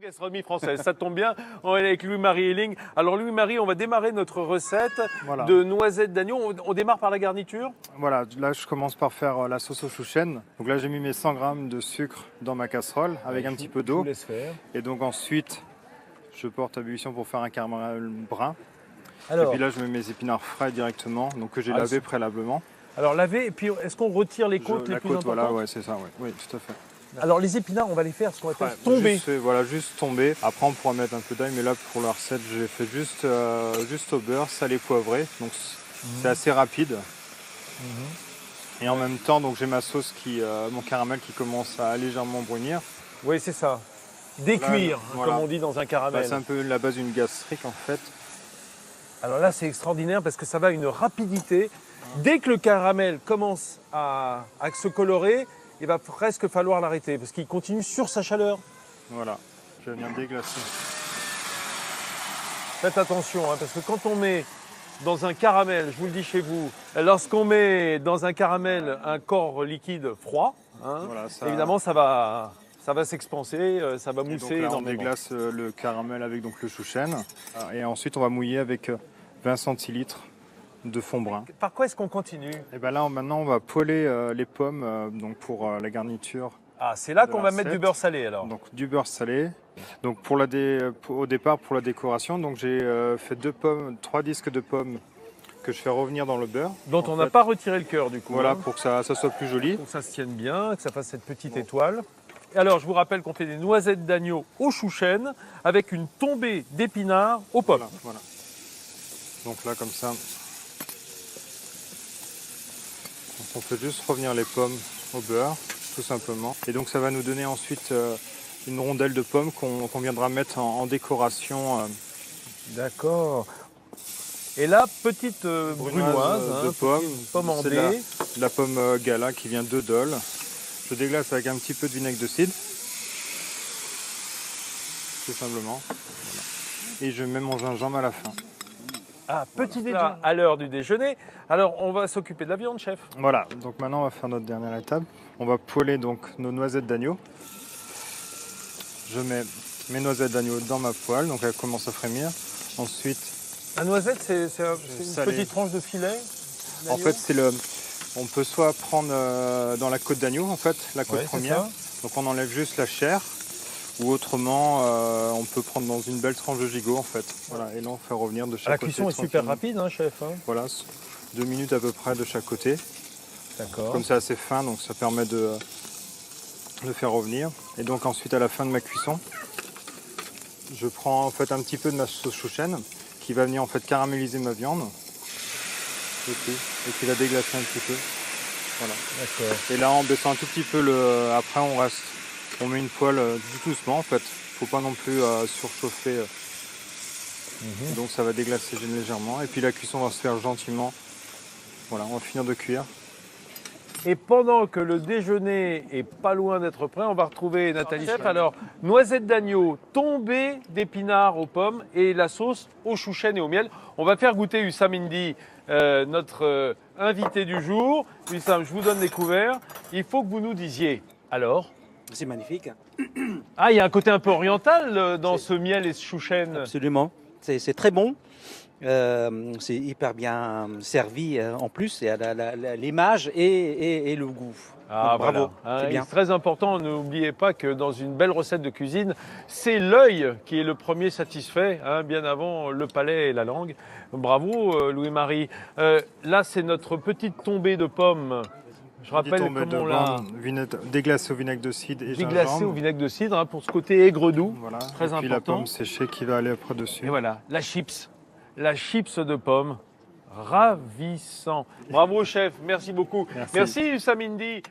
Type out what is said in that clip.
Gastronomie française, ça tombe bien, on est avec Louis-Marie Elling. Alors Louis-Marie, on va démarrer notre recette de noisettes d'agneau. On démarre par la garniture. Voilà, là je commence par faire la sauce aux chouchen. Donc là j'ai mis mes 100 g de sucre dans ma casserole avec un petit peu d'eau. Et donc ensuite je porte à ébullition pour faire un caramel brun. Et puis là je mets mes épinards frais directement, donc que j'ai lavé préalablement. Alors laver, et puis est-ce qu'on retire les côtes les plus importantes? Voilà, ouais, c'est ça, ouais. Oui, tout à fait. Alors les épinards, on va les faire ce qu'on appelle tomber. Juste tomber. Après on pourra mettre un peu d'ail, mais là pour la recette j'ai fait juste au beurre, salé, poivré. Donc c'est assez rapide. Et en même temps, donc j'ai ma sauce mon caramel qui commence à légèrement brunir. Oui, c'est ça. Décuire, comme on dit dans un caramel. C'est un peu la base d'une gastrique en fait. Alors là, c'est extraordinaire parce que ça va à une rapidité. Dès que le caramel commence à se colorer, il va presque falloir l'arrêter parce qu'il continue sur sa chaleur. Voilà, je viens déglacer. Faites attention, parce que quand on met dans un caramel, je vous le dis chez vous, lorsqu'on met dans un caramel un corps liquide froid, évidemment ça va s'expanser, ça va mousser. Donc là, on déglace le caramel avec donc, le chouchen et ensuite on va mouiller avec 20 centilitres de fond brun. Par quoi est-ce qu'on continue? Et bien là, maintenant, on va poêler les pommes donc pour la garniture. Ah, c'est là qu'on va mettre du beurre salé alors. Donc du beurre salé. Donc au départ, pour la décoration, donc j'ai fait 3 disques de pommes que je fais revenir dans le beurre. Dont on n'a pas retiré le cœur du coup. Voilà, pour que ça soit plus joli. Pour que ça se tienne bien, que ça fasse cette petite étoile. Et alors, je vous rappelle qu'on fait des noisettes d'agneau au chouchen avec une tombée d'épinards aux pommes. Voilà. Donc là, comme ça. On fait juste revenir les pommes au beurre, tout simplement. Et donc ça va nous donner ensuite une rondelle de pommes qu'on viendra mettre en décoration. D'accord. Et là, petite brunoise de pommes. Pomme en C'est dés. la pomme gala qui vient de Dole. Je déglace avec un petit peu de vinaigre de cidre. Tout simplement. Voilà. Et je mets mon gingembre à la fin. Ah, petit déjeuner à l'heure du déjeuner. Alors, on va s'occuper de la viande, chef. Voilà, donc maintenant on va faire notre dernière étape. On va poêler donc nos noisettes d'agneau. Je mets mes noisettes d'agneau dans ma poêle, donc elle commence à frémir. Ensuite, la noisette, c'est une petite tranche de filet. En fait, on peut soit prendre dans la côte d'agneau, en fait, la côte première. Donc on enlève juste la chair. Ou autrement, on peut prendre dans une belle tranche de gigot en fait. Voilà, et là on fait revenir de chaque côté. La cuisson est super rapide, chef. Voilà, 2 minutes à peu près de chaque côté. D'accord. Comme c'est assez fin, donc ça permet de faire revenir. Et donc ensuite à la fin de ma cuisson, je prends en fait un petit peu de ma sauce chouchen qui va venir en fait caraméliser ma viande. Et qui va déglacer un petit peu. Voilà. D'accord. Et là en baissant un tout petit peu après on met une poêle doucement en fait, faut pas non plus surchauffer. Donc ça va déglacer légèrement et puis la cuisson va se faire gentiment. Voilà, on va finir de cuire. Et pendant que le déjeuner est pas loin d'être prêt, on va retrouver Nathalie Chef. Alors, noisettes d'agneau, tombée d'épinards aux pommes et la sauce au chouchen et au miel. On va faire goûter Hussam Indy, notre invité du jour. Hussam, je vous donne les couverts. Il faut que vous nous disiez. Alors? C'est magnifique. Ah, il y a un côté un peu oriental dans ce miel et ce chouchen. Absolument. C'est très bon. C'est hyper bien servi en plus. Il y a l'image et le goût. Ah, donc, bravo. Voilà. Bien. C'est très important. N'oubliez pas que dans une belle recette de cuisine, c'est l'œil qui est le premier satisfait, bien avant le palais et la langue. Bravo, Louis-Marie. Là, c'est notre petite tombée de pommes. Je rappelle comment on l'a déglacé au vinaigre de cidre et déglacé gingembre. au vinaigre de cidre pour ce côté aigre-doux, voilà. très important. Et puis la pomme séchée qui va aller après dessus. Et voilà, la chips de pommes, ravissant. Bravo chef, merci beaucoup. Merci Hussam Indy.